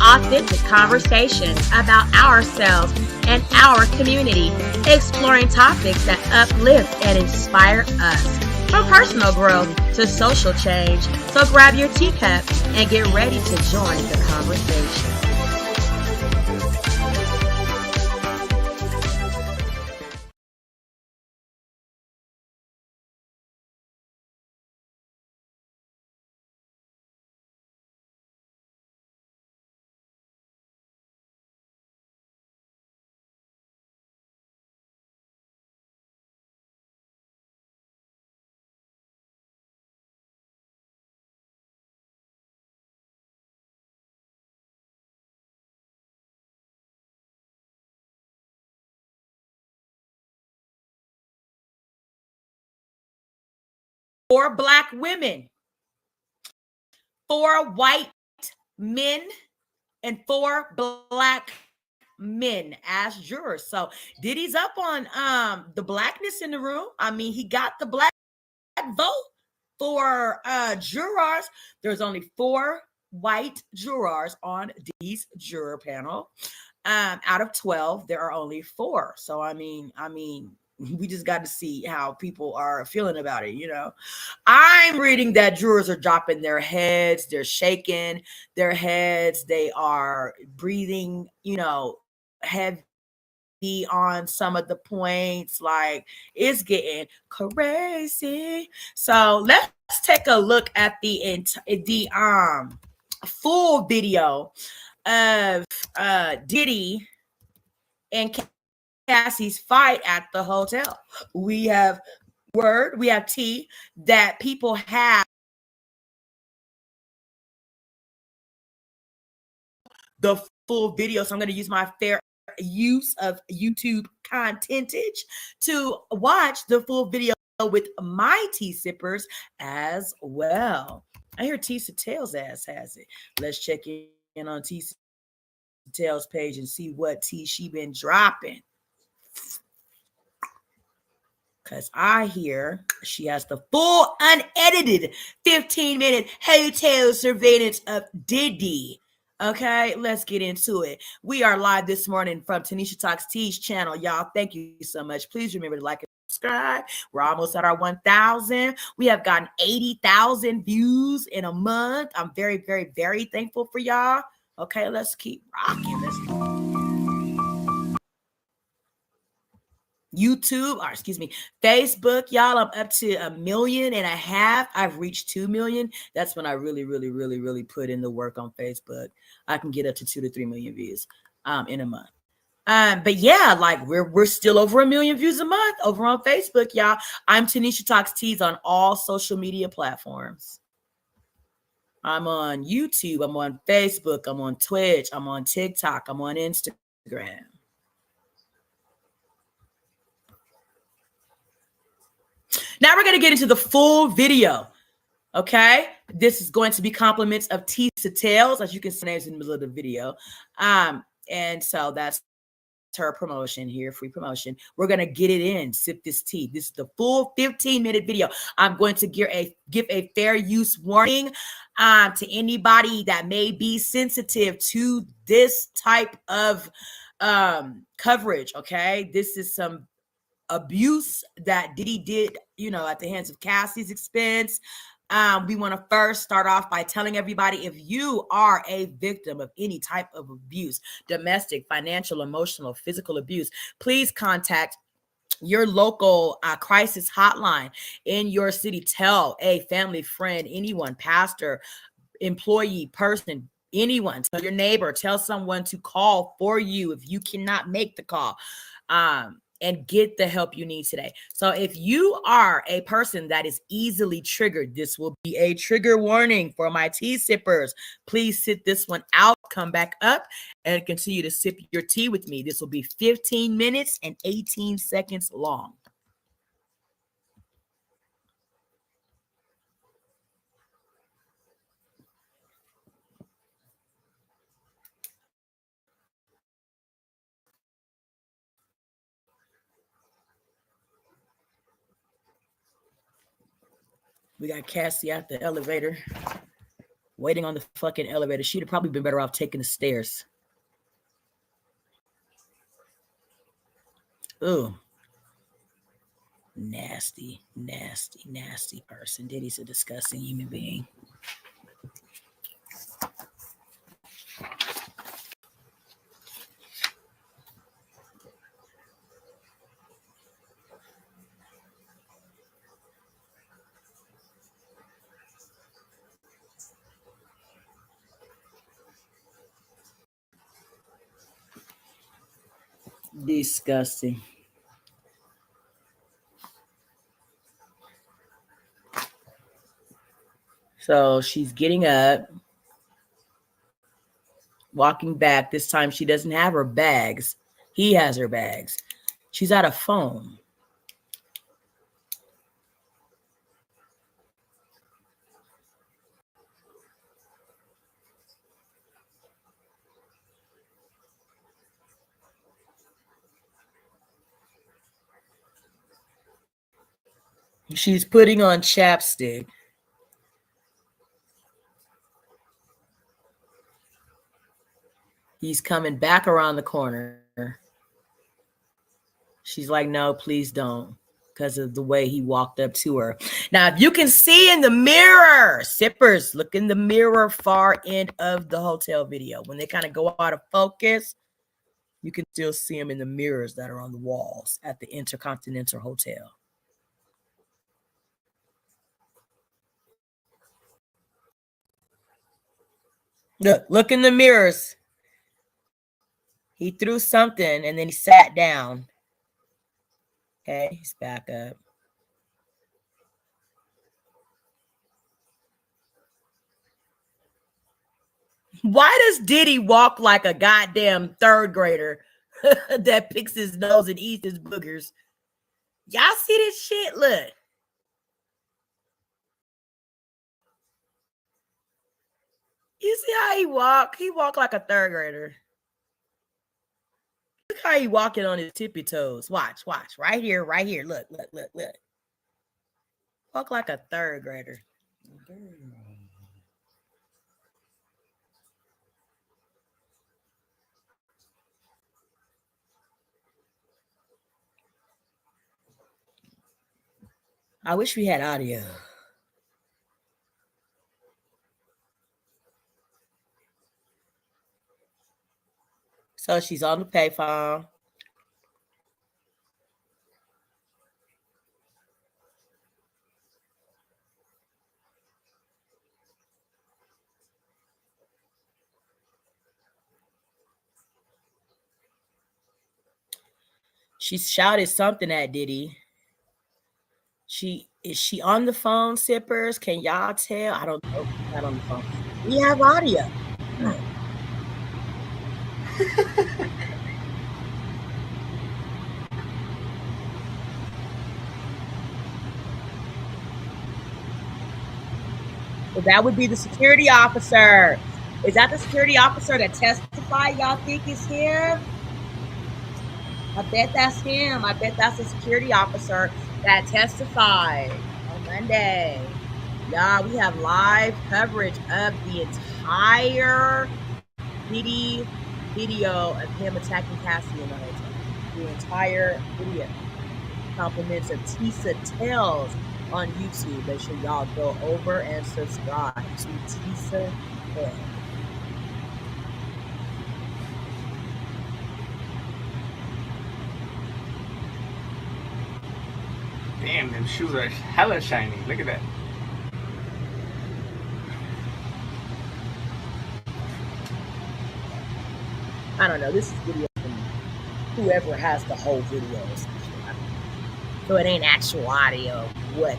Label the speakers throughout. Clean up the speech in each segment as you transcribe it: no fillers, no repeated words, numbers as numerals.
Speaker 1: authentic conversations about ourselves and our community, exploring topics that uplift and inspire us. From personal growth to social change. So grab your teacup and get ready to join the conversation. Four Black women, four white men, and four Black men as jurors. So Diddy's up on the Blackness in the room. I mean, he got the Black vote for jurors. There's only four white jurors on Diddy's juror panel. Out of 12, there are only four. So I mean, we just got to see how people are feeling about it. I'm reading that jurors are dropping their heads, they're shaking their heads, they are breathing, heavy on some of the points. Like, it's getting crazy. So let's take a look at the full video of Diddy and Cassie's fight at the hotel. We have T that people have the full video. So I'm going to use my fair use of YouTube contentage to watch the full video with my tea sippers as well. I hear T Tails ass has it. Let's check in on T Tails page and see what tea she been dropping. Because I hear she has the full unedited 15-minute hotel surveillance of Diddy. Okay, let's get into it. We are live this morning from Tanisha Talks Tea's channel. Y'all, thank you so much. Please remember to like and subscribe. We're almost at our 1,000. We have gotten 80,000 views in a month. I'm very, very, very thankful for y'all. Okay, let's keep rocking. Facebook, y'all, I'm up to 1.5 million. I've reached 2 million. That's when I really, really, really, really put in the work on Facebook. I can get up to 2 to 3 million views in a month. But yeah, like we're still over 1 million views a month over on Facebook, y'all. I'm Tanisha Talks Teas on all social media platforms. I'm on YouTube, I'm on Facebook, I'm on Twitch, I'm on TikTok, I'm on Instagram. Now we're going to get into the full video. Okay. This is going to be compliments of T Tails, as you can see names in the middle of the video. And so that's her promotion here, free promotion. We're going to get it in, sip this tea. This is the full 15-minute video. I'm going to give a fair use warning to anybody that may be sensitive to this type of coverage. Okay. This is some abuse that Diddy did, at the hands of Cassie's expense. We want to first start off by telling everybody, if you are a victim of any type of abuse, domestic, financial, emotional, physical abuse, please contact your local crisis hotline in your city. Tell a family, friend, anyone, pastor, employee, person, anyone. Tell your neighbor, tell someone to call for you if you cannot make the call. And get the help you need today. So if you are a person that is easily triggered, this will be a trigger warning for my tea sippers. Please sit this one out, come back up, and continue to sip your tea with me. This will be 15 minutes and 18 seconds long. We got Cassie at the elevator. waiting on the fucking elevator. She'd have probably been better off taking the stairs. Ooh. Nasty, nasty, nasty person. Diddy's a disgusting human being. Disgusting. So she's getting up, walking back. This time she doesn't have her bags. He has her bags. She's out of foam. She's putting on chapstick. He's coming back around the corner. She's like, no, please don't, because of the way he walked up to her. Now, if you can see in the mirror, sippers, look in the mirror far end of the hotel video. When they kind of go out of focus, you can still see them in the mirrors that are on the walls at the Intercontinental Hotel. Look in the mirrors. He threw something and then he sat down. Okay, he's back up. Why does Diddy walk like a goddamn third grader that picks his nose and eats his boogers? Y'all see this shit? Look. You see how he walk? He walk like a third grader. Look how he walking on his tippy toes. Watch. Right here. Look. Walk like a third grader. I wish we had audio. So she's on the payphone. She shouted something at Diddy. Is she on the phone, sippers? Can y'all tell? I don't know. She's not on the phone. We have audio. So that would be the security officer. Is that the security officer that testified? Y'all think is him? I bet that's him. I bet that's the security officer that testified on Monday. Y'all, we have live coverage of the entire Diddy video of him attacking Cassie in the hotel. The entire video. Compliments of Tisa Tells on YouTube. Make sure y'all go over and subscribe to Tisa Tells.
Speaker 2: Damn, them shoes are hella shiny. Look at that.
Speaker 1: I don't know. This is video from whoever has the whole video. So it ain't actual audio. What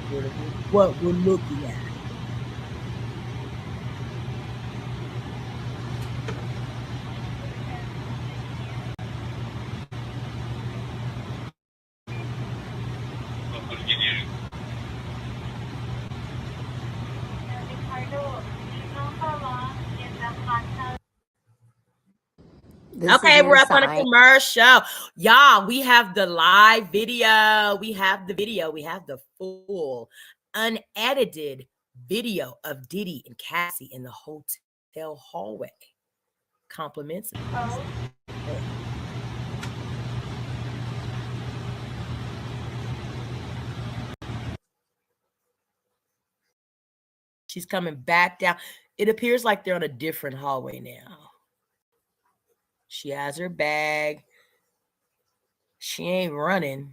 Speaker 1: we're looking at. Okay, we're up on a commercial. Y'all, we have the live video. We have the video. We have the full, unedited video of Diddy and Cassie in the hotel hallway. Compliments. She's coming back down. It appears like they're on a different hallway now. She has her bag. She ain't running.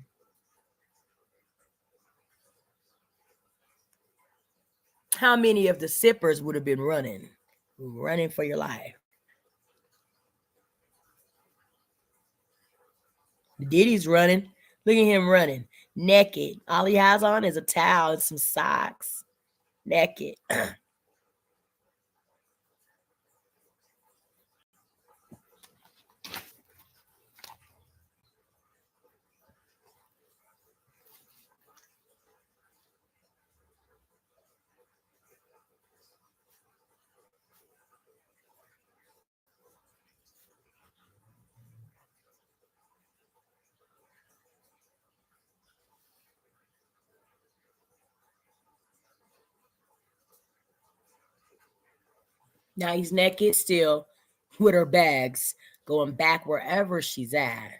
Speaker 1: How many of the sippers would have been running? Running for your life. Diddy's running. Look at him running. Naked. All he has on is a towel and some socks. Naked. Now he's naked still with her bags, going back wherever she's at.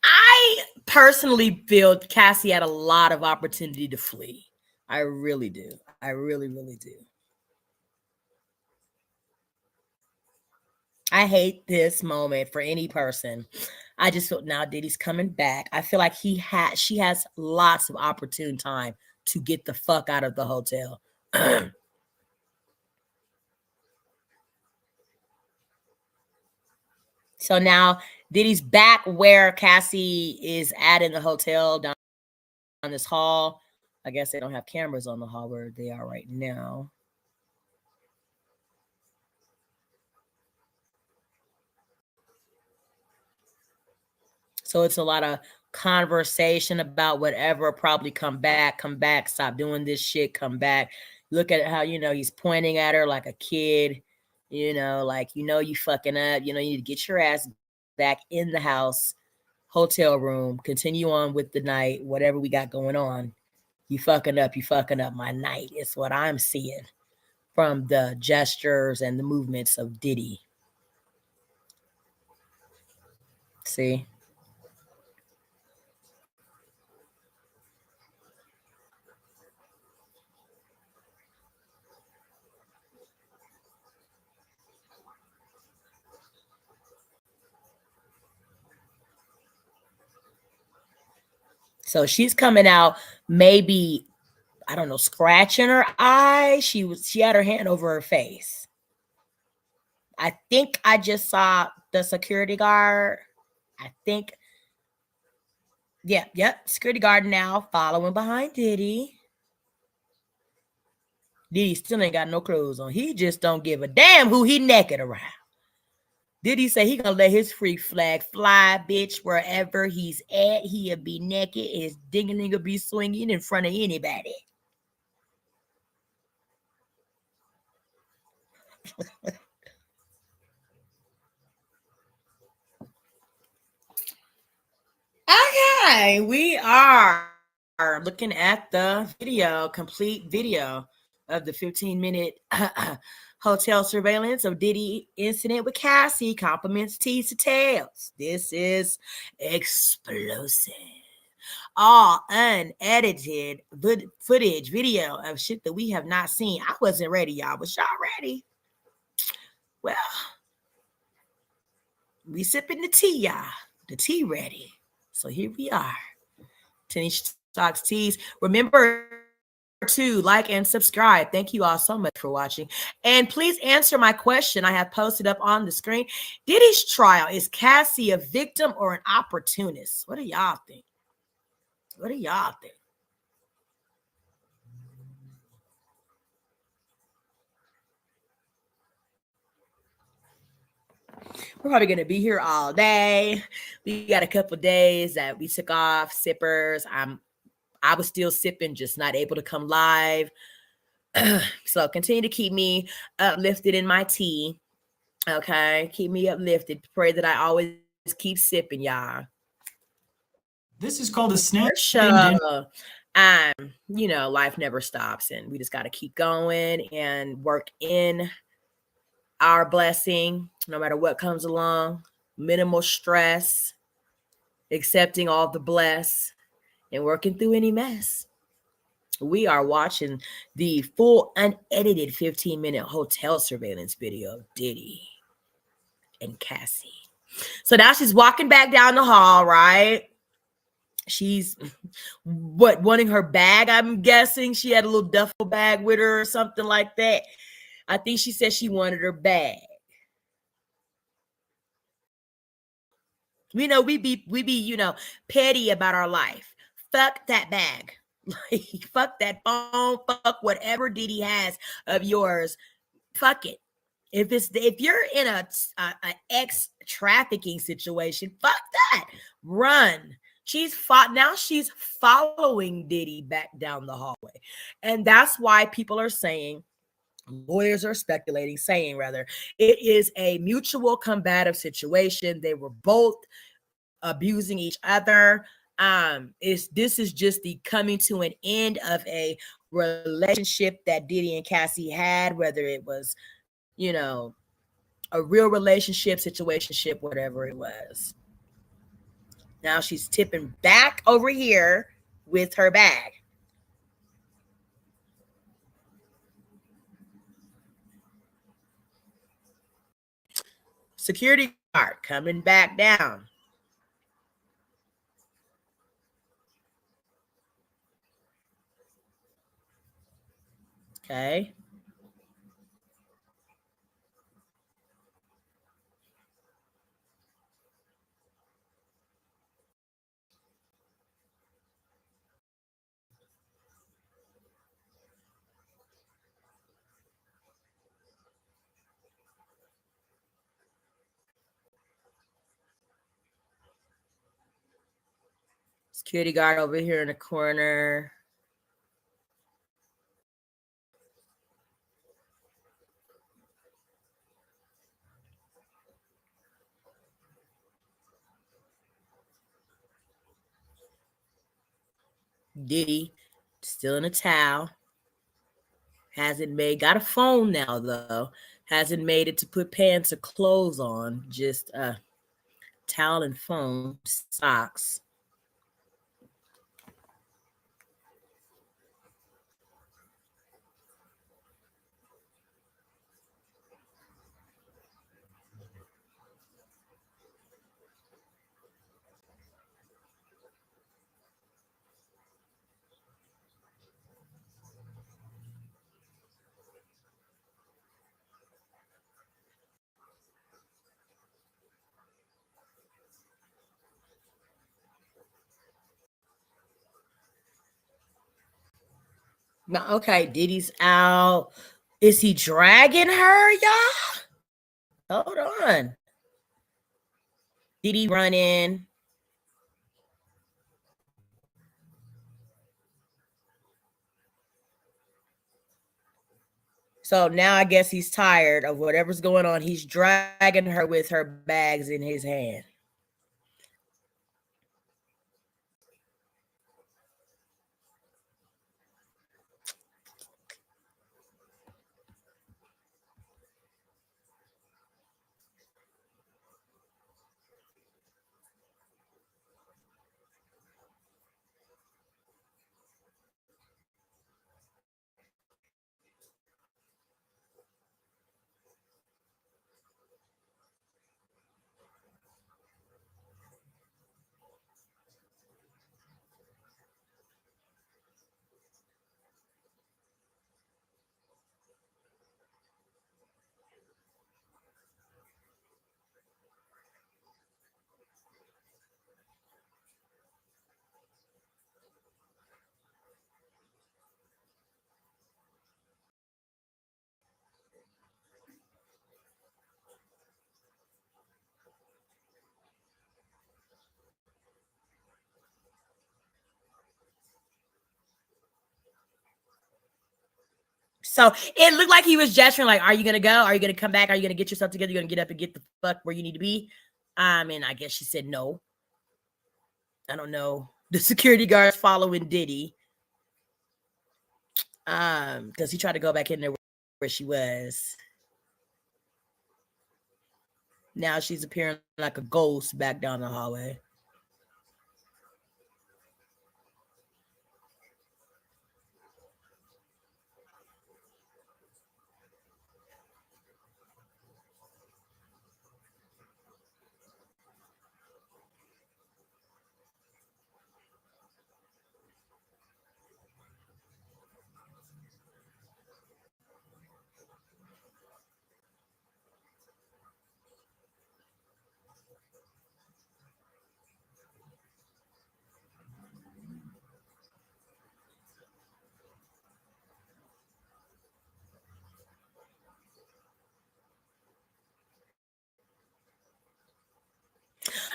Speaker 1: I personally feel Cassie had a lot of opportunity to flee. I really do. I really, really do. I hate this moment for any person. I just feel now Diddy's coming back. I feel like she has lots of opportune time to get the fuck out of the hotel. So now Diddy's back where Cassie is at in the hotel down this hall. I guess they don't have cameras on the hall where they are right now. So it's a lot of conversation about whatever, probably come back, stop doing this shit, come back. Look at how, he's pointing at her like a kid, like, you fucking up, you need to get your ass back in the house, hotel room, continue on with the night, whatever we got going on. You fucking up my night. It's what I'm seeing from the gestures and the movements of Diddy. See? So she's coming out, maybe, I don't know, scratching her eye. She had her hand over her face. I think I just saw the security guard. I think, yep, security guard now following behind Diddy. Diddy still ain't got no clothes on. He just don't give a damn who he naked around. Diddy say he gonna let his freak flag fly, bitch, wherever he's at. He'll be naked. His ding-a-ling will be swinging in front of anybody. Okay, we are looking at the video, complete video of the 15-minute hotel surveillance of Diddy incident with Cassie. Compliments tease to tails. This is explosive. All unedited footage, video of shit that we have not seen. I wasn't ready, y'all. Was y'all ready? Well, we sipping the tea, y'all. The tea ready. So here we are. Tennis Talks Teas. Remember, to like and subscribe. Thank you all so much for watching. And please answer my question I have posted up on the screen. Diddy's trial, is Cassie a victim or an opportunist? What do y'all think? What do y'all think? We're probably going to be here all day. We got a couple days that we took off, sippers. I was still sipping, just not able to come live. So continue to keep me uplifted in my tea. Okay, keep me uplifted. Pray that I always keep sipping, y'all.
Speaker 3: This is called a snake.
Speaker 1: Sure. Life never stops, and we just got to keep going and work in our blessing, no matter what comes along. Minimal stress, accepting all the bless, and working through any mess. We are watching the full unedited 15-minute hotel surveillance video of Diddy and Cassie. So now she's walking back down the hall, right? She's wanting her bag. I'm guessing she had a little duffel bag with her or something like that. I think she said she wanted her bag. We be petty about our life. Fuck that bag. Like, fuck that phone. Fuck whatever Diddy has of yours. Fuck it. If you're in a ex trafficking situation, fuck that. Run. She's following Diddy back down the hallway. And that's why people are saying, lawyers are speculating, saying rather, it is a mutual combative situation. They were both abusing each other. This is just the coming to an end of a relationship that Diddy and Cassie had, whether it was, a real relationship, situationship, whatever it was. Now she's tipping back over here with her bag. Security guard coming back down. Okay. Security guard over here in the corner. Diddy still in a towel. Got a phone now though. Hasn't made it to put pants or clothes on. Just a towel and phone, socks. Now, okay, Diddy's out. Is he dragging her, y'all? Hold on. Diddy running. So now I guess he's tired of whatever's going on. He's dragging her with her bags in his hand. So it looked like he was gesturing like, are you going to go? Are you going to come back? Are you going to get yourself together? You're going to get up and get the fuck where you need to be? And I guess she said no. I don't know. The security guards following Diddy. Because he tried to go back in there where she was. Now she's appearing like a ghost back down the hallway.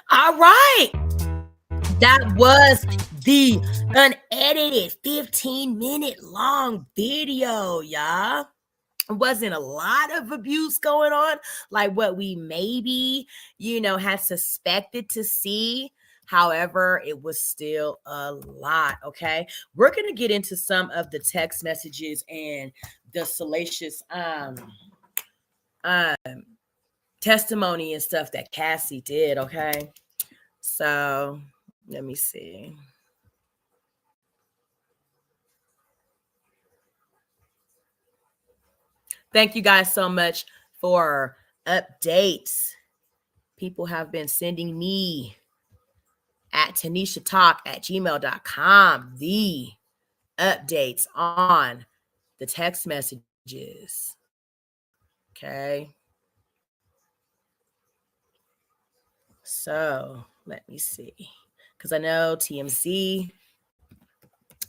Speaker 1: All right. That was the unedited 15-minute long video, y'all. It wasn't a lot of abuse going on, like what we maybe, had suspected to see. However, it was still a lot, okay? We're going to get into some of the text messages and the salacious testimony and stuff that Cassie did, okay? So let me see. Thank you guys so much for updates. People have been sending me at tanishatalk@gmail.com the updates on the text messages. Okay. So let me see. Because I know TMZ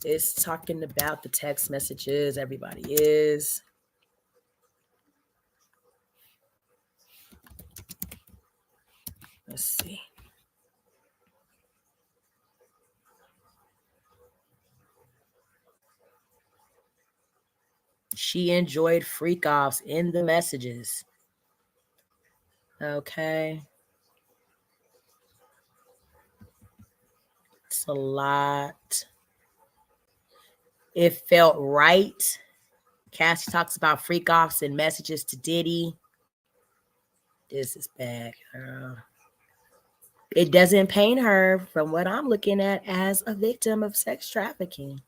Speaker 1: is talking about the text messages. Everybody is. Let's see. She enjoyed freak offs in the messages. Okay. It's a lot. It felt right. Cassie talks about freak offs and messages to Diddy. This is bad, girl. It doesn't paint her, from what I'm looking at, as a victim of sex trafficking.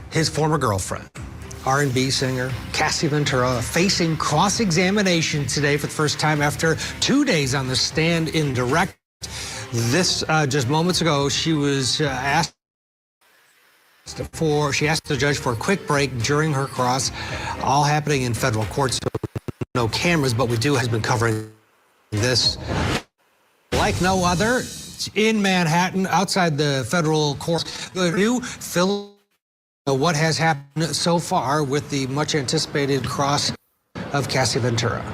Speaker 4: His former girlfriend, R&B singer Cassie Ventura, facing cross-examination today for the first time after 2 days on the stand in direct. This just moments ago, she was asked the judge for a quick break during her cross, all happening in federal court, so no cameras, but we has been covering this like no other in Manhattan, outside the federal court. The new what has happened so far with the much anticipated cross of Cassie Ventura.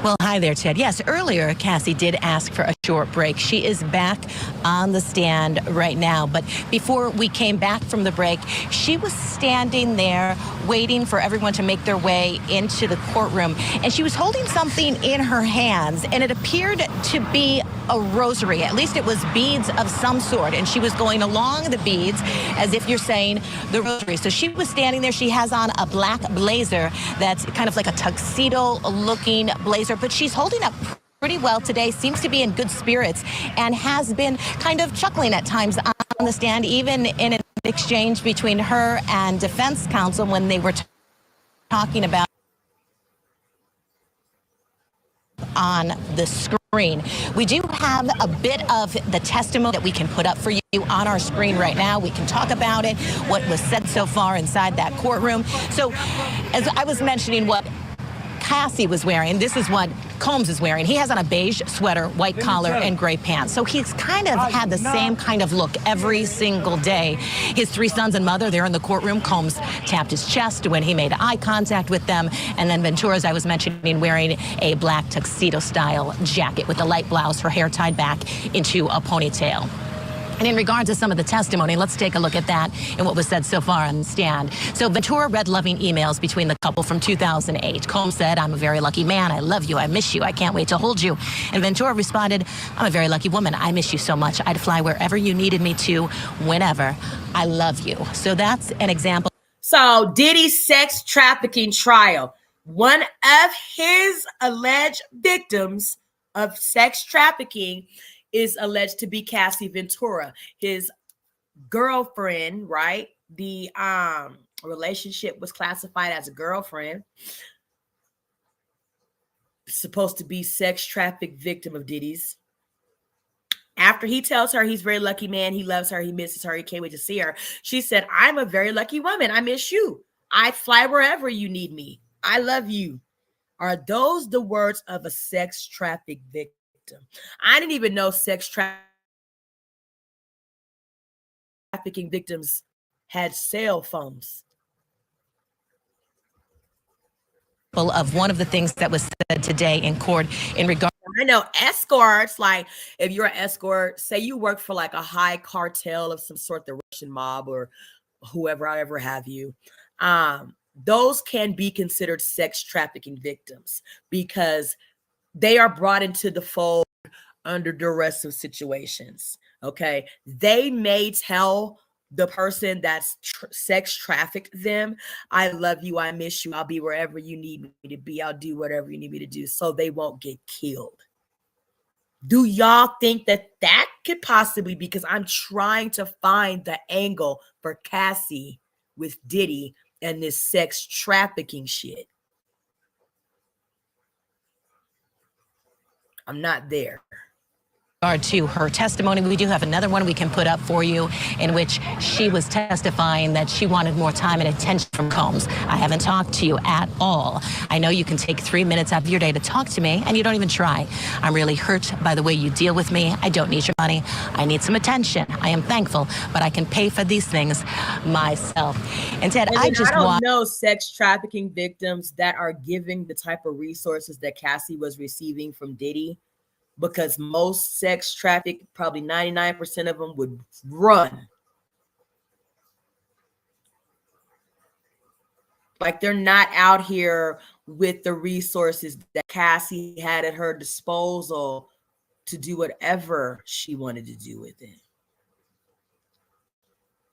Speaker 5: Well, hi there, Ted. Yes, earlier, Cassie did ask for a short break. She is back on the stand right now. But before we came back from the break, she was standing there waiting for everyone to make their way into the courtroom. And she was holding something in her hands, and it appeared to be a rosary. At least it was beads of some sort. And she was going along the beads as if you're saying the rosary. So she was standing there. She has on a black blazer that's kind of like a tuxedo-looking blazer, but she's holding up pretty well today, seems to be in good spirits, and has been kind of chuckling at times on the stand, even in an exchange between her and defense counsel when they were talking about on the screen. We do have a bit of the testimony that we can put up for you on our screen right now. We can talk about it, what was said so far inside that courtroom. So, as I was mentioning, what Cassie was wearing, this is what Combs is wearing. He has on a beige sweater, white collar, and gray pants. So he's kind of had the same kind of look every single day. His three sons and mother, they're in the courtroom. Combs tapped his chest when he made eye contact with them. And then Ventura, as I was mentioning, wearing a black tuxedo-style jacket with a light blouse, her hair tied back into a ponytail. And in regards to some of the testimony, let's take a look at that and what was said so far on the stand. So Ventura read loving emails between the couple from 2008. Combs said, "I'm a very lucky man. I love you. I miss you. I can't wait to hold you." And Ventura responded, "I'm a very lucky woman. I miss you so much. I'd fly wherever you needed me to, whenever. I love you." So that's an example.
Speaker 1: So Diddy's sex trafficking trial. One of his alleged victims of sex trafficking is alleged to be Cassie Ventura, his girlfriend, right? The relationship was classified as a girlfriend. Supposed to be sex trafficked victim of Diddy's. After he tells her he's a very lucky man, he loves her, he misses her, he can't wait to see her, she said, "I'm a very lucky woman. I miss you. I fly wherever you need me. I love you." Are those the words of a sex trafficked victim? I didn't even know sex trafficking victims had cell phones.
Speaker 5: Of one of the things that was said today in court in regard.
Speaker 1: I know escorts, like if you're an escort, say you work for like a high cartel of some sort, the Russian mob or whoever, however have you, those can be considered sex trafficking victims because they are brought into the fold under duress of situations. Okay. They may tell the person that's sex trafficked them, "I love you. I miss you. I'll be wherever you need me to be. I'll do whatever you need me to do," so they won't get killed. Do y'all think that that could possibly be? Because I'm trying to find the angle for Cassie with Diddy and this sex trafficking shit. I'm not there.
Speaker 5: To her testimony, we do have another one we can put up for you in which she was testifying that she wanted more time and attention from Combs. "I haven't talked to you at all. I know you can take 3 minutes out of your day to talk to me, and you don't even try. I'm really hurt by the way you deal with me. I don't need your money. I need some attention. I am thankful, but I can pay for these things myself." And Ted, I
Speaker 1: don't know sex trafficking victims that are giving the type of resources that Cassie was receiving from Diddy. Because most sex traffic, probably 99% of them would run. Like they're not out here with the resources that Cassie had at her disposal to do whatever she wanted to do with it.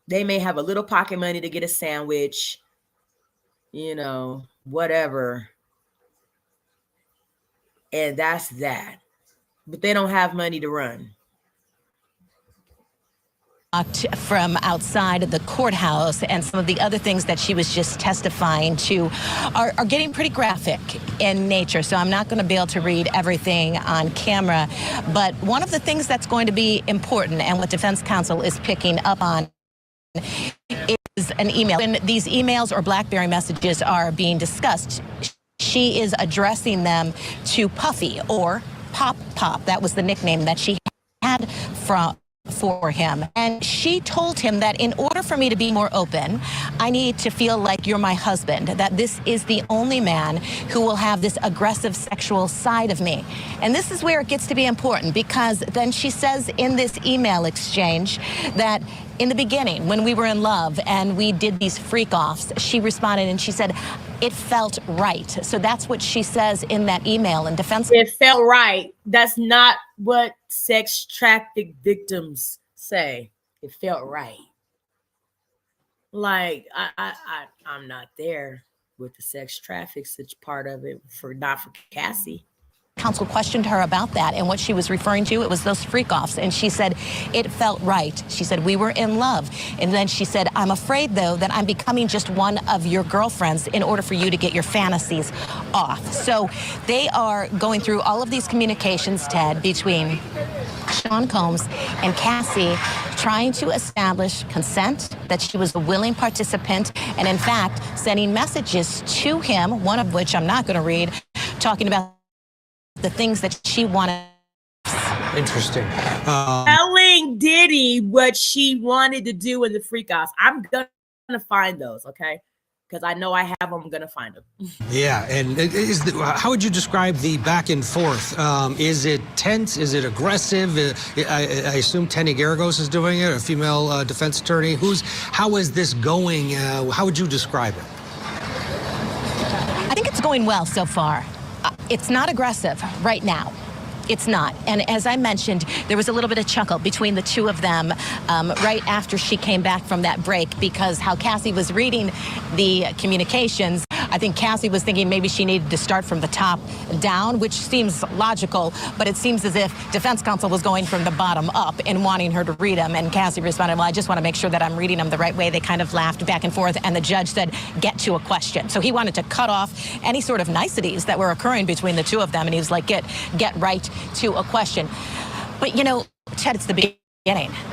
Speaker 1: They may have a little pocket money to get a sandwich, you know, whatever. And that's that. But they don't have money to run.
Speaker 5: From outside of the courthouse, and some of the other things that she was just testifying to are getting pretty graphic in nature. So I'm not going to be able to read everything on camera. But one of the things that's going to be important, and what defense counsel is picking up on, is an email. When these emails or BlackBerry messages are being discussed, she is addressing them to Puffy, or Pop. That was the nickname that she had for him. And she told him that in order for me to be more open, I need to feel like you're my husband, that this is the only man who will have this aggressive sexual side of me. And this is where it gets to be important, because then she says in this email exchange that in the beginning, when we were in love and we did these freak-offs, she responded and she said, "It felt right." So that's what she says in that email. And defense.
Speaker 1: It felt right. That's not what sex traffic victims say. It felt right. Like I'm not there with the sex traffic such part of it not for Cassie.
Speaker 5: Counsel questioned her about that, and what she was referring to, it was those freak-offs, and she said, "It felt right." She said, "We were in love." And then she said, "I'm afraid, though, that I'm becoming just one of your girlfriends in order for you to get your fantasies off." So they are going through all of these communications, Ted, between Sean Combs and Cassie, trying to establish consent, that she was a willing participant, and in fact, sending messages to him, one of which I'm not going to read, talking about the things that she wanted.
Speaker 4: Interesting.
Speaker 1: Telling Diddy what she wanted to do in the freak offs. I'm gonna find those, okay? because I know I have them. I'm gonna find them.
Speaker 4: Yeah, and how would you describe the back and forth? Is it tense? Is it aggressive? I assume Tenny Garagos is doing it, a female defense attorney. How is this going? How would you describe it?
Speaker 5: I think it's going well so far. It's not aggressive right now. It's not. And as I mentioned, there was a little bit of chuckle between the two of them right after she came back from that break, because how Cassie was reading the communications, I think Cassie was thinking maybe she needed to start from the top down, which seems logical, but it seems as if defense counsel was going from the bottom up and wanting her to read them. And Cassie responded, well, I just want to make sure that I'm reading them the right way. They kind of laughed back and forth, and the judge said, get to a question. So he wanted to cut off any sort of niceties that were occurring between the two of them, and he was like, get right to a question. But, you know, Ted, it's the beginning.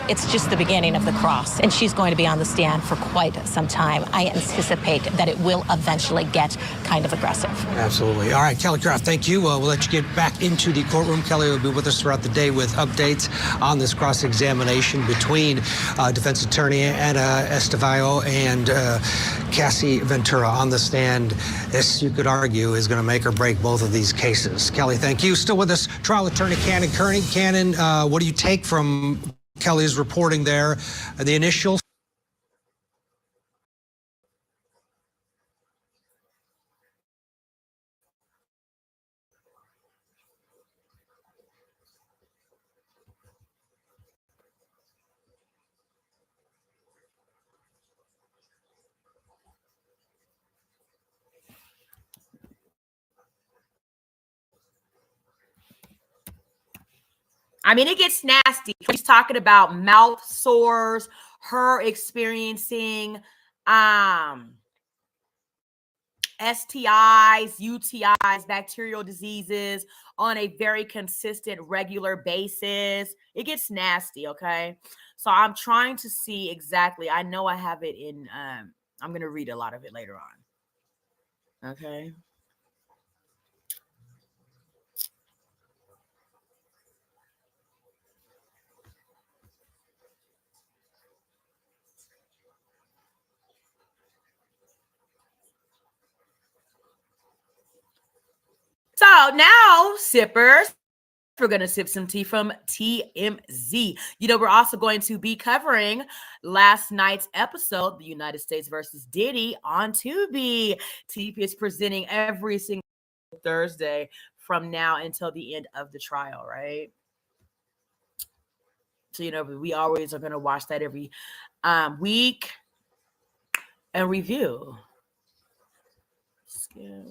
Speaker 5: It's just the beginning of the cross, and she's going to be on the stand for quite some time. I anticipate that it will eventually get kind of aggressive.
Speaker 4: Absolutely. All right, Kelly Craft, thank you. We'll let you get back into the courtroom. Kelly will be with us throughout the day with updates on this cross-examination between defense attorney Anna Estevao and Cassie Ventura on the stand. This, you could argue, is going to make or break both of these cases. Kelly, thank you. Still with us, trial attorney Cannon Kearney. Cannon, what do you take from Kelly's reporting there, the initial?
Speaker 1: I mean, it gets nasty. She's talking about mouth sores, her experiencing STIs, UTIs, bacterial diseases on a very consistent, regular basis. It gets nasty, okay? So I'm trying to see exactly. I know I have it in, I'm going to read a lot of it later on. Okay. So now, sippers, we're going to sip some tea from TMZ. You know, we're also going to be covering last night's episode, the United States versus Diddy, on Tubi. TP is presenting every single Thursday from now until the end of the trial, right? So, you know, we always are going to watch that every week and review. Skip.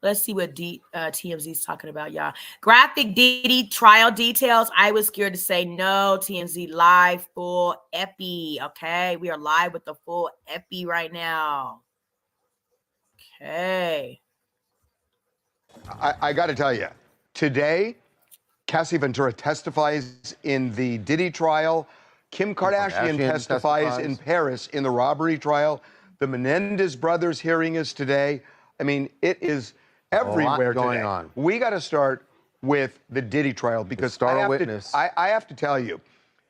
Speaker 1: Let's see what TMZ is talking about, y'all. Graphic Diddy trial details. I was scared to say no. TMZ live full epi. Okay, we are live with the full epi right now. Okay.
Speaker 6: I got to tell you, today, Cassie Ventura testifies in the Diddy trial. Kim Kardashian testifies in Paris in the robbery trial. The Menendez brothers hearing is today. I mean, it is everywhere going on. We got to start with the Diddy trial because I have to tell you,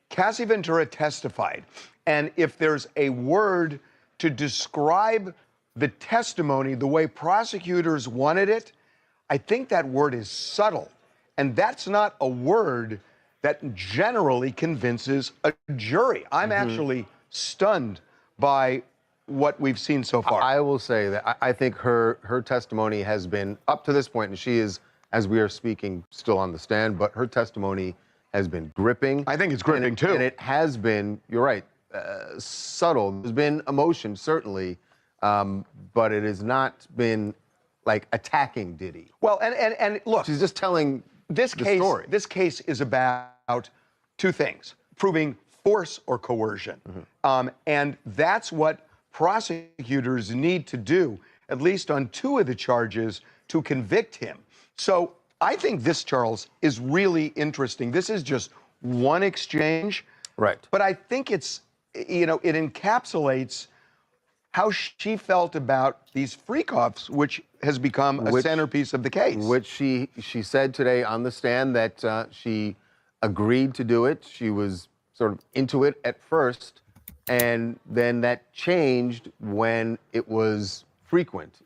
Speaker 6: Cassie Ventura testified, and if there's a word to describe the testimony the way prosecutors wanted it, I think that word is subtle, and that's not a word that generally convinces a jury. I'm actually stunned by what we've seen so far.
Speaker 7: I will say that I think her testimony has been, up to this point, and she is, as we are speaking, still on the stand, but her testimony has been gripping.
Speaker 6: I think it's gripping too.
Speaker 7: And it has been, you're right, subtle. There's been emotion, certainly, but it has not been like attacking Diddy.
Speaker 6: Well, and look,
Speaker 7: she's just telling the story.
Speaker 6: This case is about two things: proving force or coercion, and that's what prosecutors need to do, at least on two of the charges, to convict him. So I think this, Charles, is really interesting. This is just one exchange,
Speaker 7: right?
Speaker 6: But I think it's, you know, it encapsulates how she felt about these freak-offs, which has become a centerpiece of the case.
Speaker 7: Which she said today on the stand that she agreed to do it. She was sort of into it at first, And then that changed when it was frequent,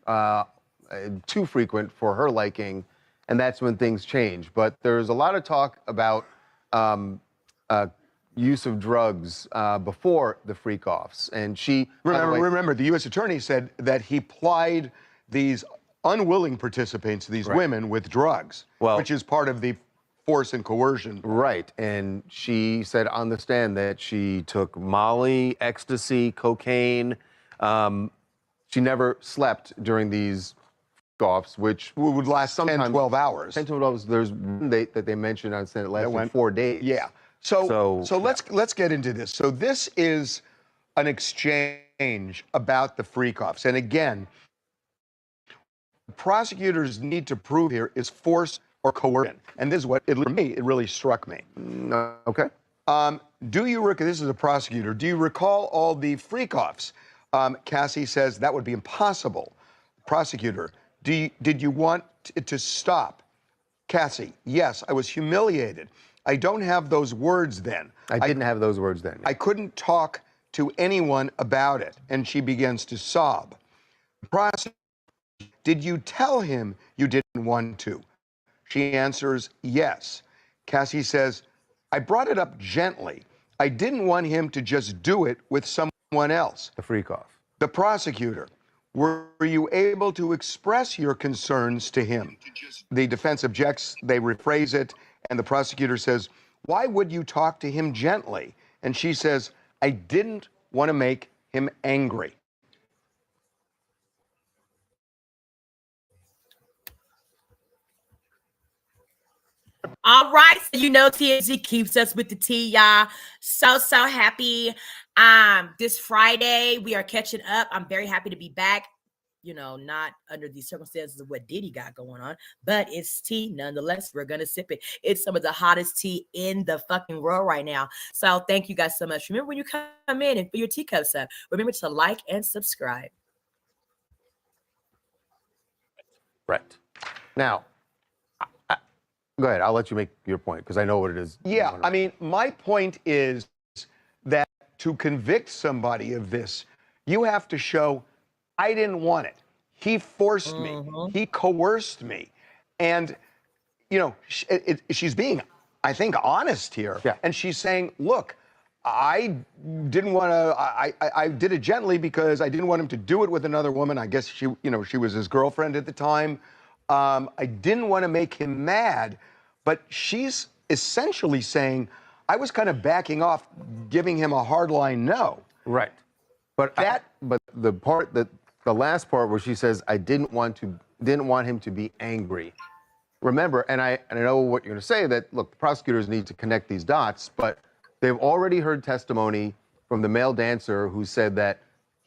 Speaker 7: too frequent for her liking, and that's when things change. But there's a lot of talk about use of drugs before the freak-offs, and she...
Speaker 6: Remember, the U.S. attorney said that he plied these unwilling participants, these women, with drugs, which is part of the force and coercion.
Speaker 7: Right, and she said on the stand that she took Molly, ecstasy, cocaine. She never slept during these freak-offs, which
Speaker 6: would last sometimes 10, 12 hours.
Speaker 7: 10 to 12 hours. There's one date that they mentioned on stand that lasted 4 days.
Speaker 6: Yeah. So let's get into this. So this is an exchange about the freak-offs. And again, prosecutors need to prove here is force or coercion. And this is what, for me, it really struck me.
Speaker 7: Okay.
Speaker 6: This is a prosecutor, do you recall all the freak-offs? Cassie says that would be impossible. Prosecutor, did you want it to stop? Cassie, yes, I was humiliated. I don't have those words then.
Speaker 7: I didn't have those words then.
Speaker 6: I couldn't talk to anyone about it. And she begins to sob. Prosecutor, did you tell him you didn't want to? She answers, yes. Cassie says, I brought it up gently. I didn't want him to just do it with someone else.
Speaker 7: The freak-off.
Speaker 6: The prosecutor, were you able to express your concerns to him? The defense objects, they rephrase it, and the prosecutor says, why would you talk to him gently? And she says, I didn't want to make him angry.
Speaker 1: All right, so you know TNG keeps us with the tea, y'all. So happy. This Friday we are catching up. I'm very happy to be back. You know, not under these circumstances of what Diddy got going on, but it's tea nonetheless. We're gonna sip it. It's some of the hottest tea in the fucking world right now. So thank you guys so much. Remember when you come in and fill your teacups up, remember to like and subscribe.
Speaker 7: Right. Now, go ahead. I'll let you make your point because I know what it is.
Speaker 6: Yeah, I mean, my point is that to convict somebody of this, you have to show, I didn't want it. He forced me. He coerced me. And, you know, she's being, I think, honest here.
Speaker 7: Yeah.
Speaker 6: And she's saying, look, I didn't want to, I did it gently because I didn't want him to do it with another woman. I guess she was his girlfriend at the time. I didn't want to make him mad, but she's essentially saying, I was kind of backing off, giving him a hardline no.
Speaker 7: Right. But the last part where she says, I didn't want him to be angry. Remember, and I know what you're going to say, that, look, the prosecutors need to connect these dots, but they've already heard testimony from the male dancer who said that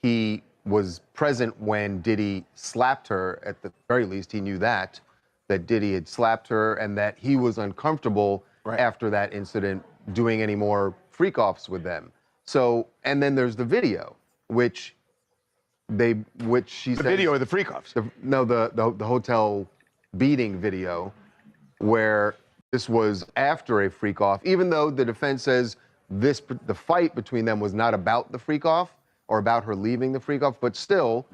Speaker 7: he was present when Diddy slapped her. At the very least, he knew that Diddy had slapped her and that he was uncomfortable after that incident doing any more freak-offs with them. So, and then there's the video, which she said...
Speaker 6: The video of the freak-offs?
Speaker 7: The hotel beating video, where this was after a freak-off, even though the defense says the fight between them was not about the freak-off or about her leaving the freak-off, but still,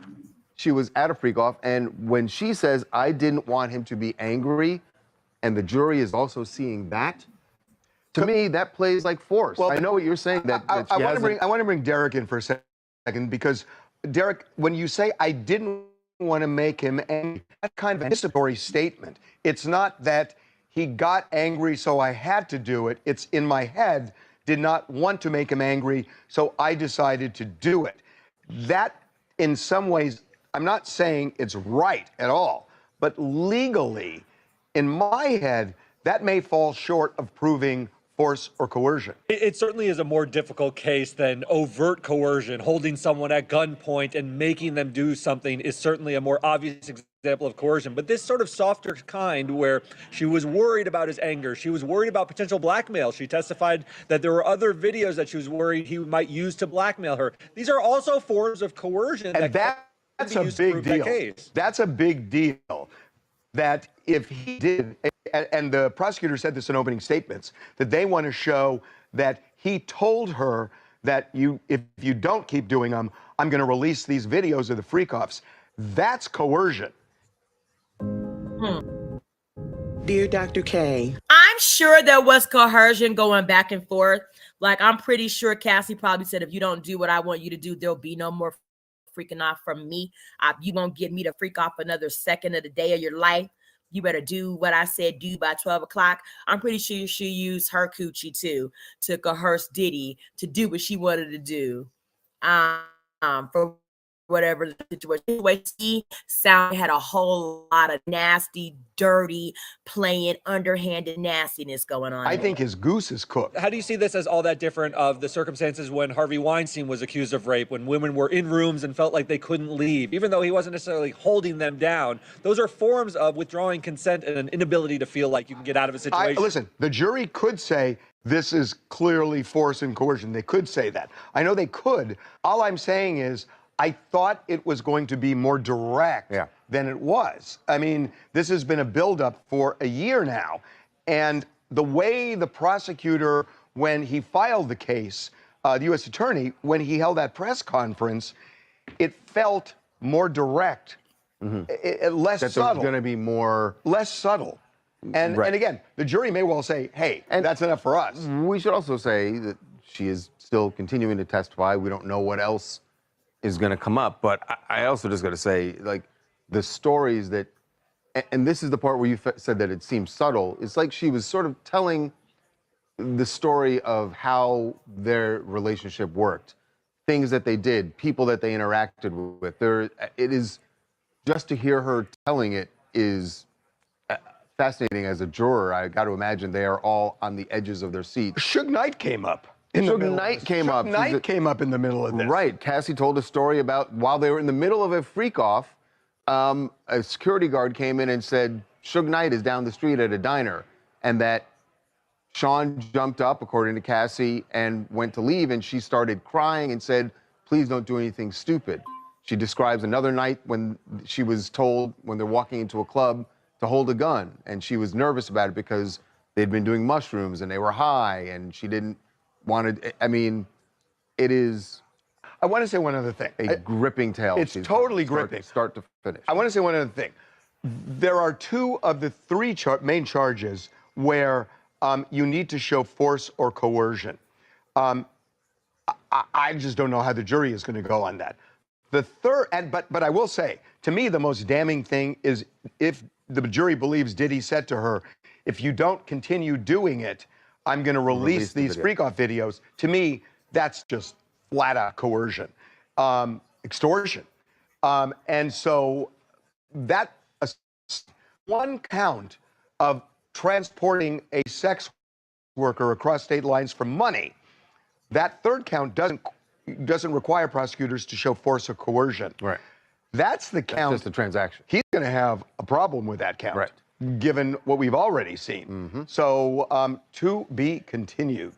Speaker 7: she was at a freak-off, and when she says, I didn't want him to be angry, and the jury is also seeing that, to me, that plays like force. Well, I know what you're saying.
Speaker 6: I want to bring Derek in for a second, because, Derek, when you say, I didn't want to make him angry, that's kind of an anticipatory statement. It's not that he got angry, so I had to do it. It's in my head, did not want to make him angry, so I decided to do it. That, in some ways, I'm not saying it's right at all, but legally, in my head, that may fall short of proving force or coercion.
Speaker 8: It certainly is a more difficult case than overt coercion. Holding someone at gunpoint and making them do something is certainly a more obvious example of coercion. But this sort of softer kind, where she was worried about his anger, she was worried about potential blackmail. She testified that there were other videos that she was worried he might use to blackmail her. These are also forms of coercion.
Speaker 6: And that's a big deal. That's a big deal. That if he did, and the prosecutor said this in opening statements, that they want to show that he told her that if you don't keep doing them, I'm going to release these videos of the freak-offs. That's coercion.
Speaker 9: Dear Dr. K,
Speaker 1: I'm sure there was coercion going back and forth. Like, I'm pretty sure Cassie probably said, if you don't do what I want you to do, there'll be no more freaking off from me. You won't get me to freak off another second of the day of your life. You better do what I said do by 12 o'clock. I'm pretty sure she used her coochie too to coerce Diddy to do what she wanted to do. For whatever the situation. He had a whole lot of nasty, dirty, playing, underhanded nastiness going on.
Speaker 6: I think his goose is cooked.
Speaker 8: How do you see this as all that different of the circumstances when Harvey Weinstein was accused of rape, when women were in rooms and felt like they couldn't leave, even though he wasn't necessarily holding them down? Those are forms of withdrawing consent and an inability to feel like you can get out of a situation.
Speaker 6: Listen, the jury could say this is clearly force and coercion. They could say that. I know they could. All I'm saying is I thought it was going to be more direct than it was. I mean, this has been a buildup for a year now. And the way the prosecutor, when he filed the case, the U.S. attorney, when he held that press conference, it felt more direct, less
Speaker 7: that
Speaker 6: subtle.
Speaker 7: There's going to be more...
Speaker 6: Less subtle. And again, the jury may well say, hey, that's enough for us.
Speaker 7: We should also say that she is still continuing to testify. We don't know what else is going to come up. But I also just got to say, like, the stories that, and this is the part where you said that it seemed subtle, it's like she was sort of telling the story of how their relationship worked, things that they did, people that they interacted with. It is, just to hear her telling it is fascinating as a juror. I got to imagine they are all on the edges of their seats.
Speaker 6: Suge Knight came up.
Speaker 7: Suge Knight came up.
Speaker 6: Suge Knight came up in the middle of this.
Speaker 7: Right. Cassie told a story about while they were in the middle of a freak-off, a security guard came in and said, Suge Knight is down the street at a diner, and that Sean jumped up, according to Cassie, and went to leave, and she started crying and said, please don't do anything stupid. She describes another night when she was told, when they're walking into a club, to hold a gun, and she was nervous about it because they'd been doing mushrooms and they were high, and she didn't want to, I mean, it is...
Speaker 6: I want to say one other thing.
Speaker 7: A gripping tale.
Speaker 6: It's totally gripping.
Speaker 7: Start to finish.
Speaker 6: I want to say one other thing. There are two of the three main charges where you need to show force or coercion. I just don't know how the jury is going to go on that. The third, but I will say, to me, the most damning thing is if the jury believes Diddy said to her, if you don't continue doing it, I'm going to release these freak-off videos. To me, that's just flat-out coercion, extortion. And so that one count of transporting a sex worker across state lines for money, that third count doesn't require prosecutors to show force or coercion.
Speaker 7: Right.
Speaker 6: That's the count.
Speaker 7: That's just a transaction.
Speaker 6: He's going to have a problem with that count.
Speaker 7: Right.
Speaker 6: Given what we've already seen. So, to be continued.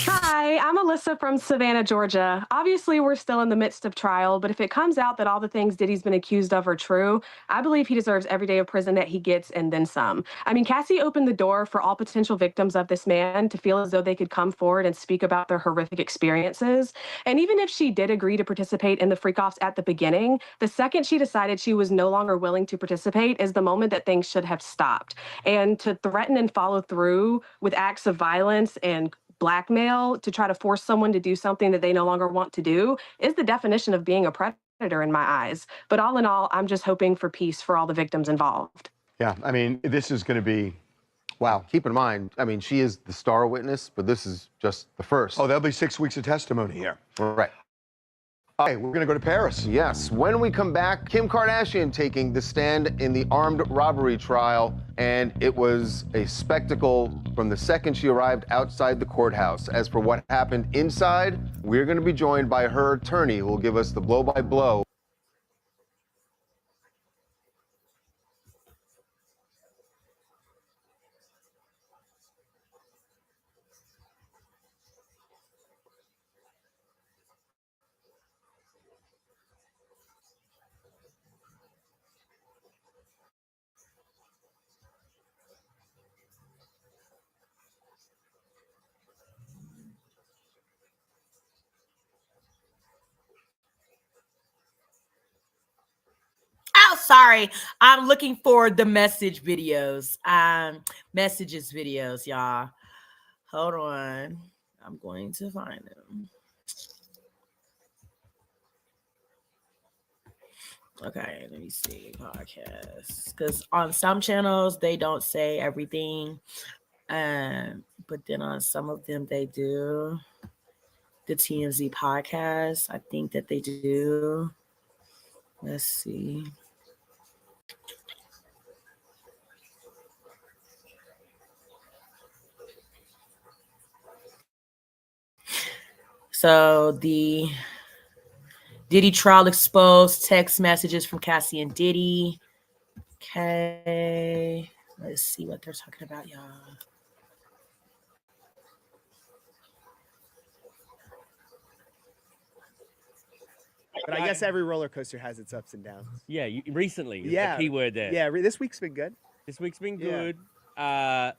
Speaker 10: Hi, I'm Alyssa from Savannah, Georgia. Obviously, we're still in the midst of trial, but if it comes out that all the things Diddy's been accused of are true, I believe he deserves every day of prison that he gets and then some. I mean, Cassie opened the door for all potential victims of this man to feel as though they could come forward and speak about their horrific experiences. And even if she did agree to participate in the freak-offs at the beginning, the second she decided she was no longer willing to participate is the moment that things should have stopped. And to threaten and follow through with acts of violence and blackmail to try to force someone to do something that they no longer want to do is the definition of being a predator in my eyes. But all in all, I'm just hoping for peace for all the victims involved.
Speaker 6: Yeah, I mean, this is going to be, wow.
Speaker 7: Keep in mind, I mean, she is the star witness, but this is just the first.
Speaker 6: Oh, there'll be 6 weeks of testimony here.
Speaker 7: Right.
Speaker 6: Okay, we're going to go to Paris.
Speaker 7: Yes. When we come back, Kim Kardashian taking the stand in the armed robbery trial, and it was a spectacle from the second she arrived outside the courthouse. As for what happened inside, we're going to be joined by her attorney, who will give us the blow-by-blow.
Speaker 1: Sorry, I'm looking for the message videos. Messages videos, y'all. Hold on. I'm going to find them. Okay, let me see. Podcasts. Because on some channels, they don't say everything. But then on some of them, they do. The TMZ podcast, I think that they do. Let's see. So the Diddy trial exposed text messages from Cassie and Diddy. Okay. Let's see what they're talking about, y'all.
Speaker 11: But I guess every roller coaster has its ups and downs.
Speaker 12: Yeah, recently.
Speaker 11: Yeah.
Speaker 12: The key word there.
Speaker 11: Yeah, this week's been good.
Speaker 12: This week's been
Speaker 11: Yeah.
Speaker 12: good.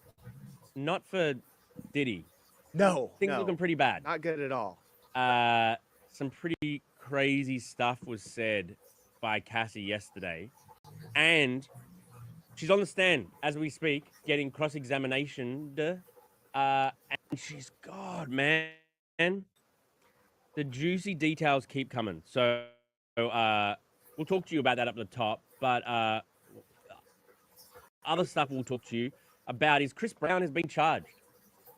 Speaker 12: Not for Diddy.
Speaker 11: No.
Speaker 12: Things
Speaker 11: no.
Speaker 12: looking pretty bad.
Speaker 11: Not good at all.
Speaker 12: Some pretty crazy stuff was said by Cassie yesterday. And she's on the stand as we speak, getting cross-examination. And she's, God, man. The juicy details keep coming. So we'll talk to you about that up at the top. But other stuff we'll talk to you about is Chris Brown has been charged.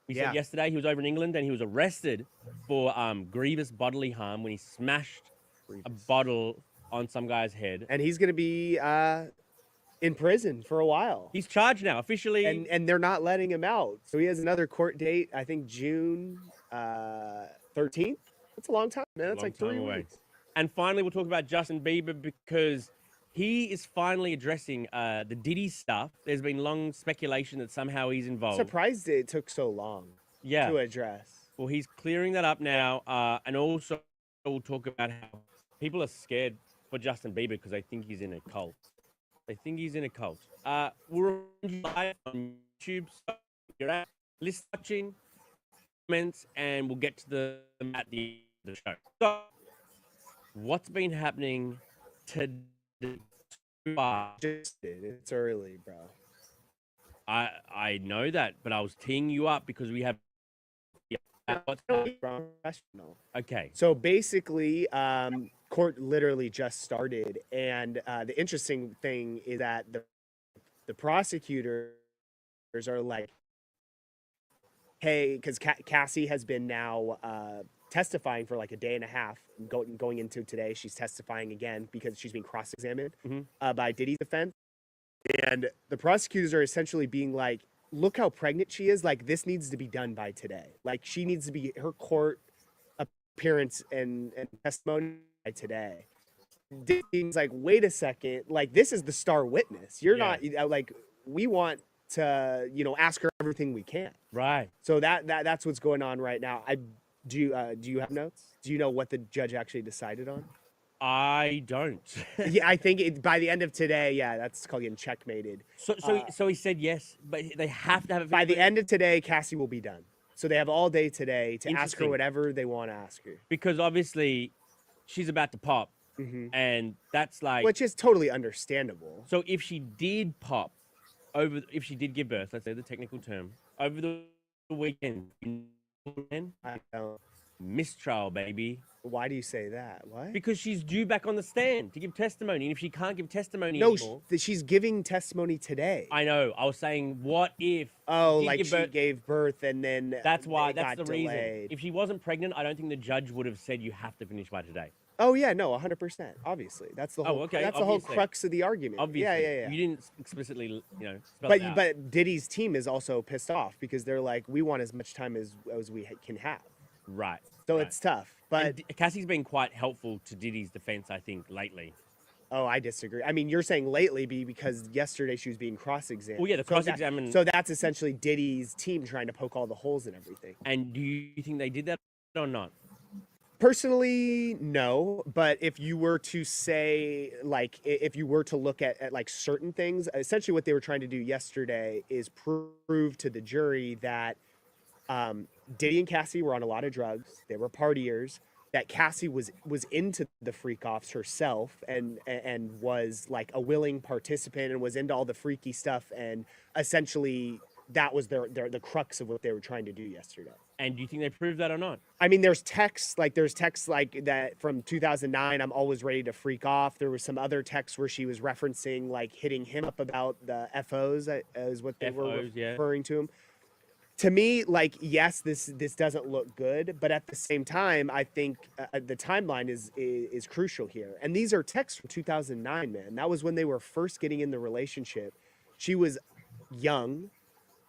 Speaker 12: We said yesterday he was over in England and he was arrested for grievous bodily harm when he smashed a bottle on some guy's head.
Speaker 11: And he's going to be in prison for a while.
Speaker 12: He's charged now, officially.
Speaker 11: And they're not letting him out. So he has another court date, I think June 13th. That's a long time, man. That's like 3 weeks.
Speaker 12: And finally, we'll talk about Justin Bieber because he is finally addressing the Diddy stuff. There's been long speculation that somehow he's involved.
Speaker 11: Surprised it took so long to address.
Speaker 12: Well, he's clearing that up now. And also, we'll talk about how people are scared for Justin Bieber because they think he's in a cult. They think he's in a cult. We're live on YouTube. So you're at list watching, comments, and we'll get to the at the end of the show. So, what's been happening today?
Speaker 11: It's early, bro.
Speaker 12: I know that, but I was teeing you up because we have. Okay.
Speaker 11: So basically, court literally just started, and the interesting thing is that the prosecutors are like, hey, because Cassie has been now testifying for like a day and a half, going into today. She's testifying again because she's being cross-examined by Diddy's defense. And the prosecutors are essentially being like, look how pregnant she is. Like, this needs to be done by today. Like, she needs to be, her court appearance and testimony by today. Diddy's like, wait a second. Like, this is the star witness. You're not, like, we want to, ask her everything we can.
Speaker 12: Right.
Speaker 11: So that's what's going on right now. Do you have notes? Do you know what the judge actually decided on?
Speaker 12: I don't.
Speaker 11: Yeah, I think by the end of today, that's called getting checkmated.
Speaker 12: So he said yes, but they have to have it
Speaker 11: by the end of today. Cassie will be done. So they have all day today to ask her whatever they want to ask her.
Speaker 12: Because obviously, she's about to pop, and that's like,
Speaker 11: which is totally understandable.
Speaker 12: So if she did pop if she did give birth, let's say the technical term, over the weekend,
Speaker 11: I don't.
Speaker 12: Mistrial, baby.
Speaker 11: Why do you say that? What?
Speaker 12: Because she's due back on the stand to give testimony. And if she can't give testimony
Speaker 11: anymore... No, she's giving testimony today.
Speaker 12: I know. I was saying, what if...
Speaker 11: Oh, like she gave birth and then
Speaker 12: that's why. That's the
Speaker 11: delayed.
Speaker 12: reason. If she wasn't pregnant, I don't think the judge would have said you have to finish by today.
Speaker 11: Oh, yeah, no, 100%. Obviously. That's the whole,
Speaker 12: okay.
Speaker 11: That's the whole crux of the argument.
Speaker 12: Obviously.
Speaker 11: Yeah.
Speaker 12: You didn't explicitly, spell
Speaker 11: but,
Speaker 12: it out.
Speaker 11: But Diddy's team is also pissed off because they're like, we want as much time as we can have.
Speaker 12: Right.
Speaker 11: So it's tough. But
Speaker 12: Cassie's been quite helpful to Diddy's defense, I think, lately.
Speaker 11: Oh, I disagree. I mean, you're saying lately because yesterday she was being cross-examined.
Speaker 12: Well, yeah, the cross-examined.
Speaker 11: So that's essentially Diddy's team trying to poke all the holes in everything.
Speaker 12: And do you think they did that or not?
Speaker 11: Personally, no. But if you were to say, like, if you were to look at like certain things, essentially what they were trying to do yesterday is prove to the jury that Diddy and Cassie were on a lot of drugs. They were partiers. that Cassie was into the freak offs herself and was like a willing participant and was into all the freaky stuff, and essentially that was the crux of what they were trying to do yesterday.
Speaker 12: And do you think they proved that or not?
Speaker 11: I mean, there's texts like that from 2009. I'm always ready to freak off. There was some other texts where she was referencing like hitting him up about the FOs, is what they were referring to him. To me, like, yes, this doesn't look good, but at the same time, I think the timeline is crucial here. And these are texts from 2009, man. That was when they were first getting in the relationship. She was young.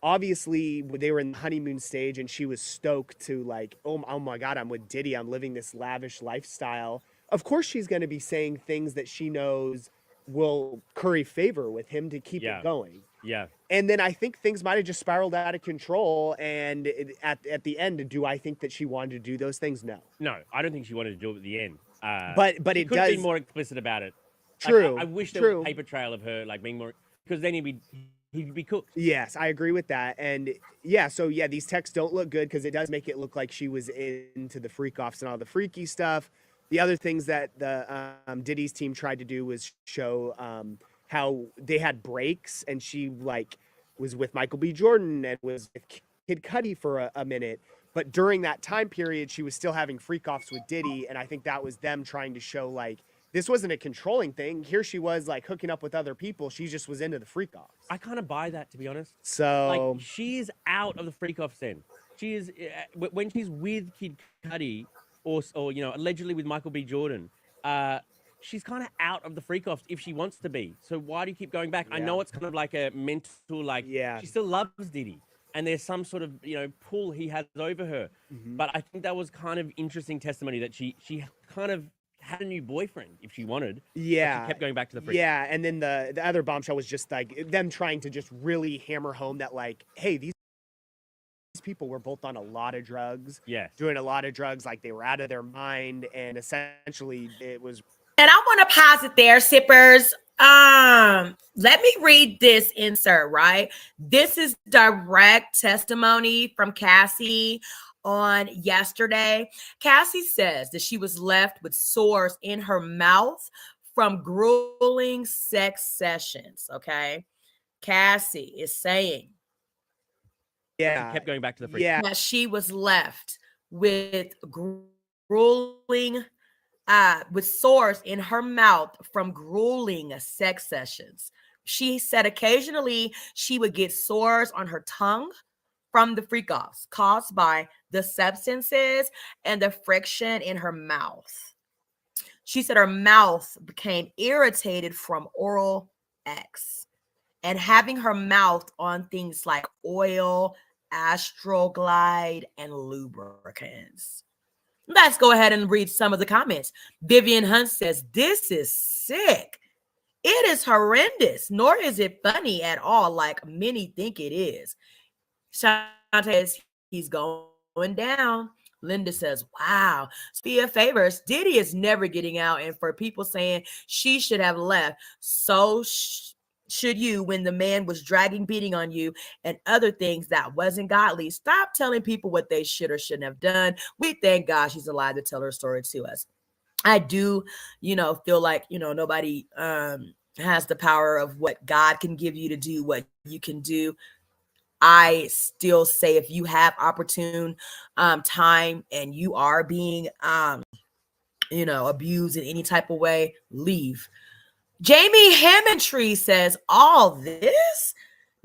Speaker 11: Obviously, they were in the honeymoon stage, and she was stoked to like, oh my God, I'm with Diddy. I'm living this lavish lifestyle. Of course, she's going to be saying things that she knows will curry favor with him to keep it going.
Speaker 12: Yeah.
Speaker 11: And then I think things might have just spiraled out of control. And at the end, do I think that she wanted to do those things? No.
Speaker 12: No, I don't think she wanted to do it at the end.
Speaker 11: But
Speaker 12: she
Speaker 11: it
Speaker 12: could
Speaker 11: does
Speaker 12: be more explicit about it.
Speaker 11: True.
Speaker 12: Like, I wish there was a paper trail of her like being more, because then he'd be cooked.
Speaker 11: Yes, I agree with that. And yeah, so yeah, these texts don't look good because it does make it look like she was into the freak offs and all the freaky stuff. The other things that the Diddy's team tried to do was show how they had breaks, and she like was with Michael B. Jordan and was with Kid Cudi for a minute. But during that time period, she was still having freak offs with Diddy. And I think that was them trying to show like, this wasn't a controlling thing. Here she was like hooking up with other people. She just was into the freak offs.
Speaker 12: I kind of buy that, to be honest.
Speaker 11: So
Speaker 12: like, she is out of the freak offs then. She is, when she's with Kid Cudi or you know, allegedly with Michael B. Jordan, she's kind of out of the freak offs if she wants to be. So why do you keep going back? I know it's kind of like a mental, like, she still loves Diddy. And there's some sort of, you know, pull he has over her. But I think that was kind of interesting testimony that she kind of had a new boyfriend if she wanted.
Speaker 11: Yeah.
Speaker 12: But she kept going back to the freak.
Speaker 11: Yeah. And then the other bombshell was just like them trying to just really hammer home that like, hey, these people were both on a lot of drugs.
Speaker 12: Yes.
Speaker 11: Doing a lot of drugs. Like they were out of their mind. And essentially it was.
Speaker 1: And I want to pause it there, sippers. Let me read this insert, right? This is direct testimony from Cassie on yesterday. Cassie says that she was left with sores in her mouth from grueling sex sessions, okay? Cassie is saying,
Speaker 12: She kept going back to the freak.
Speaker 1: that she was left with grueling with sores in her mouth from grueling sex sessions. She said occasionally she would get sores on her tongue from the freak offs caused by the substances and the friction in her mouth. She said her mouth became irritated from oral X and having her mouth on things like oil, Astroglide, and lubricants. Let's go ahead and read some of the comments. Vivian Hunt says, this is sick. It is horrendous, nor is it funny at all like many think it is. Shante says, he's going down. Linda says, wow. Sophia Favors, Diddy is never getting out. And for people saying she should have left, so should you when the man was dragging, beating on you and other things that wasn't godly. Stop telling people what they should or shouldn't have done. We thank God she's alive to tell her story to us. I do, feel like, nobody has the power of what God can give you to do what you can do. I still say if you have opportune time and you are being, abused in any type of way, leave. Jamie Hammondtree says, all this?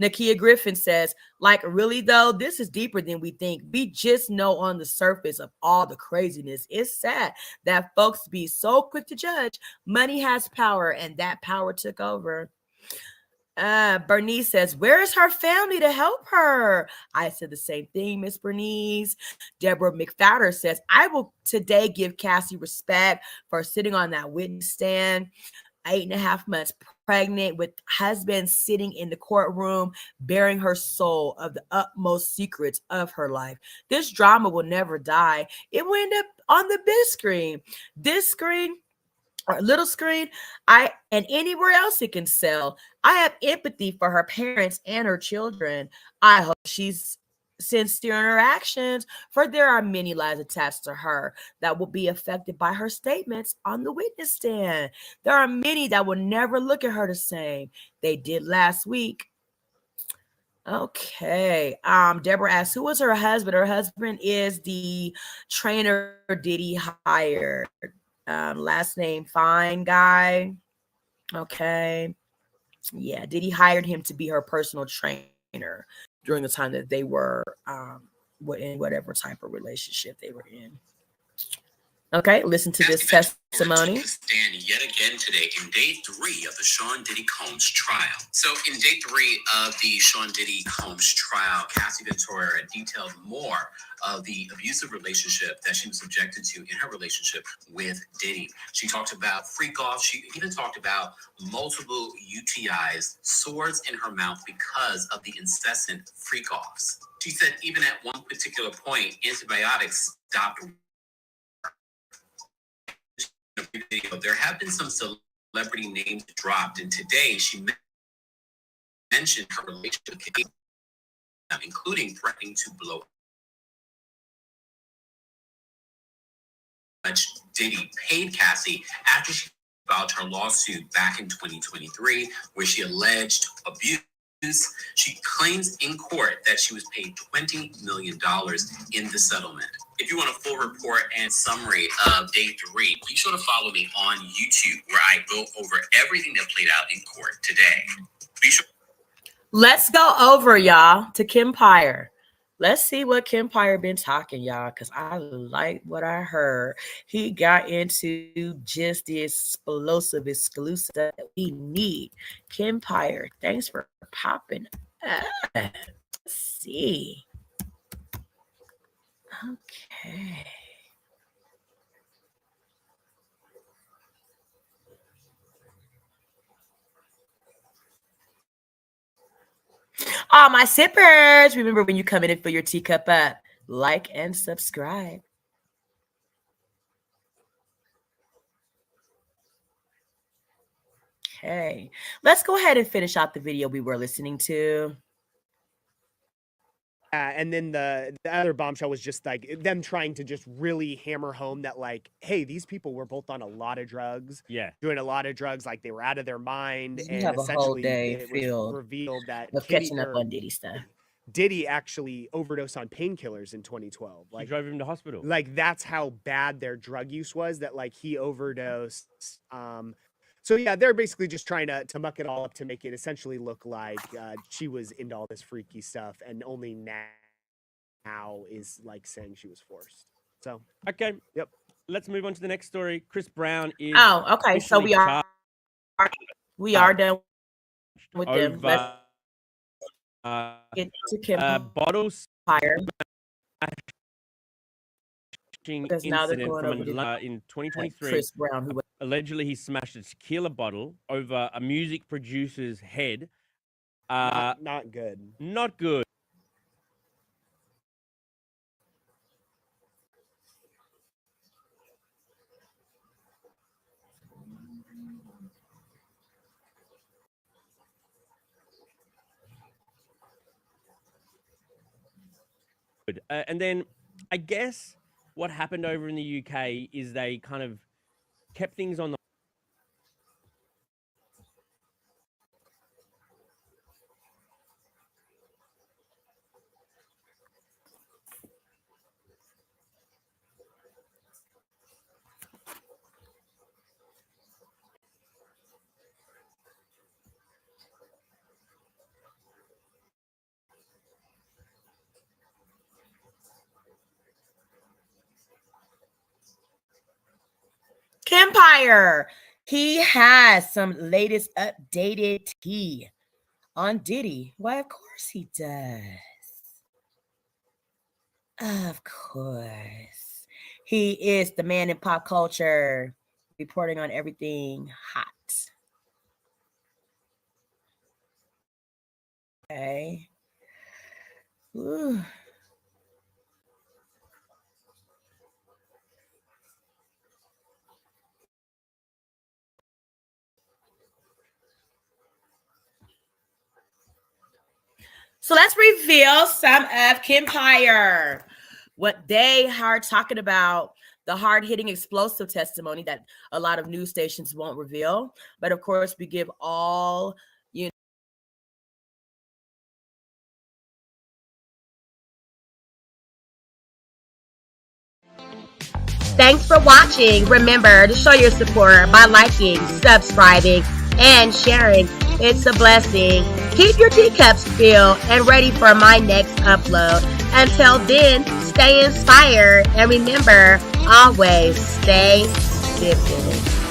Speaker 1: Nakia Griffin says, like, really, though, this is deeper than we think. We just know on the surface of all the craziness. It's sad that folks be so quick to judge. Money has power, and that power took over. Bernice says, where is her family to help her? I said the same thing, Miss Bernice. Deborah McFadder says, I will today give Cassie respect for sitting on that witness stand. 8.5 months pregnant with husband sitting in the courtroom, bearing her soul of the utmost secrets of her life. This drama will never die. It will end up on the big screen. This screen or little screen, and anywhere else it can sell. I have empathy for her parents and her children. I hope she's sincere in her actions, for there are many lies attached to her that will be affected by her statements on the witness stand. There are many that will never look at her the same they did last week. Okay. Deborah asks, who was her husband? Her husband is the trainer Diddy hired. Last name Fine Guy. Okay. Yeah, Diddy hired him to be her personal trainer during the time that they were in whatever type of relationship they were in. Okay, listen to this testimony.
Speaker 13: Stand yet again today in day 3 of the Sean Diddy Combs trial. So in day 3 of the Sean Diddy Combs trial, Cassie Ventura detailed more of the abusive relationship that she was subjected to in her relationship with Diddy. She talked about freak offs. She even talked about multiple UTIs, sores in her mouth because of the incessant freak offs. She said even at one particular point, antibiotics stopped. There have been some celebrity names dropped, and today she mentioned her relationship with Cassie, including threatening to blow up. Diddy paid Cassie after she filed her lawsuit back in 2023, where she alleged abuse. She claims in court that she was paid $20 million in the settlement. If you want a full report and summary of day 3, be sure to follow me on YouTube, where I go over everything that played out in court today. Be sure.
Speaker 1: Let's go over, y'all, to Kempire. Let's see what Kempire been talking, y'all, because I like what I heard. He got into just the explosive exclusive that we need. Kempire, thanks for popping up. Let's see. Okay. All my sippers, remember when you come in and fill your teacup up, like and subscribe. Okay, let's go ahead and finish out the video we were listening to.
Speaker 11: And then the other bombshell was just like them trying to just really hammer home that, like, hey, these people were both on a lot of drugs.
Speaker 12: Yeah.
Speaker 11: Doing a lot of drugs, like they were out of their mind.
Speaker 1: We
Speaker 11: And
Speaker 1: have a whole
Speaker 11: essentially
Speaker 1: day
Speaker 11: it was
Speaker 1: filled
Speaker 11: revealed that
Speaker 1: of catching up on Diddy stuff.
Speaker 11: Diddy actually overdosed on painkillers in 2012.
Speaker 12: Like, he drove him to hospital.
Speaker 11: Like, that's how bad their drug use was, that like he overdosed. So yeah, they're basically just trying to muck it all up to make it essentially look like she was into all this freaky stuff, and only now is like saying she was forced. So
Speaker 12: okay,
Speaker 11: yep.
Speaker 12: Let's move on to the next story. Chris Brown is.
Speaker 1: Oh, okay. So we are done with them. Let's get to Kim
Speaker 12: bottles
Speaker 1: Fire.
Speaker 12: Incident from in 2023.
Speaker 1: Chris Brown, who
Speaker 12: allegedly he smashed a tequila bottle over a music producer's head.
Speaker 11: Not good.
Speaker 12: Not good. And then I guess what happened over in the UK is they kind of kept things on the
Speaker 1: Kempire. He has some latest updated tea on Diddy. Why, of course he does. Of course. He is the man in pop culture, reporting on everything hot. Okay. Ooh. So let's reveal some of Kimpire. What they are talking about, the hard-hitting explosive testimony that a lot of news stations won't reveal. But of course, we give all, you know,
Speaker 14: Thanks for watching. Remember to show your support by liking, subscribing, and sharing. It's a blessing. Keep your teacups filled and ready for my next upload. Until then, stay inspired and remember, always stay dipping.